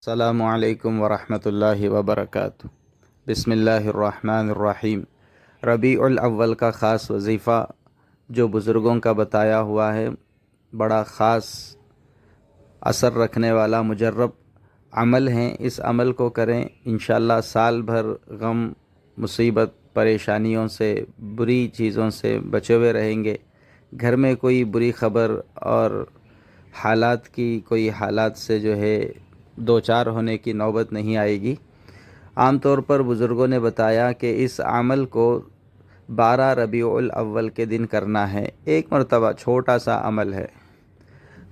السلام علیکم ورحمۃ اللہ وبرکاتہ۔ بسم اللہ الرحمن الرحیم۔ ربیع الاول کا خاص وظیفہ جو بزرگوں کا بتایا ہوا ہے، بڑا خاص اثر رکھنے والا مجرب عمل ہیں۔ اس عمل کو کریں، انشاءاللہ سال بھر غم، مصیبت، پریشانیوں سے، بری چیزوں سے بچے ہوئے رہیں گے۔ گھر میں کوئی بری خبر اور حالات سے جو ہے دو چار ہونے کی نوبت نہیں آئے گی۔ عام طور پر بزرگوں نے بتایا کہ اس عمل کو 12 ربیع الاول کے دن کرنا ہے۔ ایک مرتبہ چھوٹا سا عمل ہے،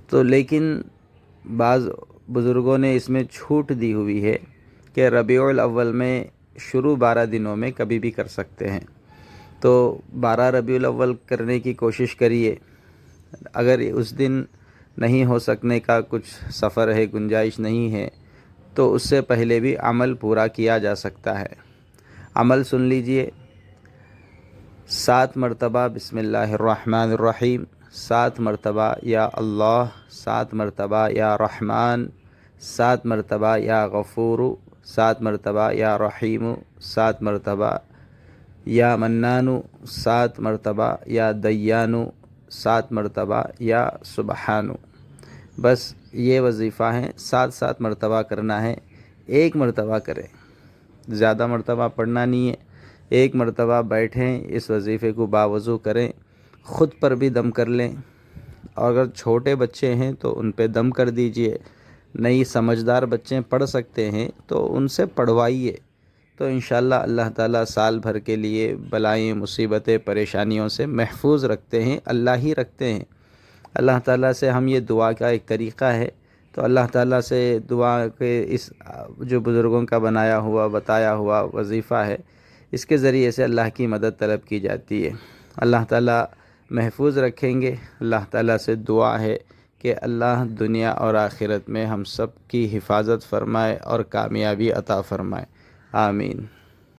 تو لیکن بعض بزرگوں نے اس میں چھوٹ دی ہوئی ہے کہ ربیع الاول میں شروع 12 دنوں میں کبھی بھی کر سکتے ہیں۔ تو 12 ربیع الاول کرنے کی کوشش کریے۔ اگر اس دن نہیں ہو سکنے کا کچھ سفر ہے، گنجائش نہیں ہے، تو اس سے پہلے بھی عمل پورا کیا جا سکتا ہے۔ عمل سن لیجئے۔ 7 مرتبہ بسم اللہ الرحمن الرحیم، 7 مرتبہ یا اللہ، 7 مرتبہ یا رحمان، 7 مرتبہ یا غفور، 7 مرتبہ یا رحیم، 7 مرتبہ یا منان، 7 مرتبہ یا دیان، 7 مرتبہ یا سبحان۔ بس یہ وظیفہ ہیں، 7 مرتبہ کرنا ہے۔ ایک مرتبہ کریں، زیادہ مرتبہ پڑھنا نہیں ہے۔ ایک مرتبہ بیٹھیں، اس وظیفے کو باوضو کریں، خود پر بھی دم کر لیں، اور اگر چھوٹے بچے ہیں تو ان پہ دم کر دیجئے۔ نئی سمجھدار بچے پڑھ سکتے ہیں تو ان سے پڑھوائیے، تو انشاءاللہ اللہ تعالیٰ سال بھر کے لیے بلائیں، مصیبتیں، پریشانیوں سے محفوظ رکھتے ہیں، اللہ ہی رکھتے ہیں۔ اللہ تعالیٰ سے ہم یہ دعا کا ایک طریقہ ہے، تو اللہ تعالیٰ سے دعا کے اس جو بزرگوں کا بتایا ہوا وظیفہ ہے، اس کے ذریعے سے اللہ کی مدد طلب کی جاتی ہے۔ اللہ تعالیٰ محفوظ رکھیں گے۔ اللہ تعالیٰ سے دعا ہے کہ اللہ دنیا اور آخرت میں ہم سب کی حفاظت فرمائے اور کامیابی عطا فرمائے۔ آمین۔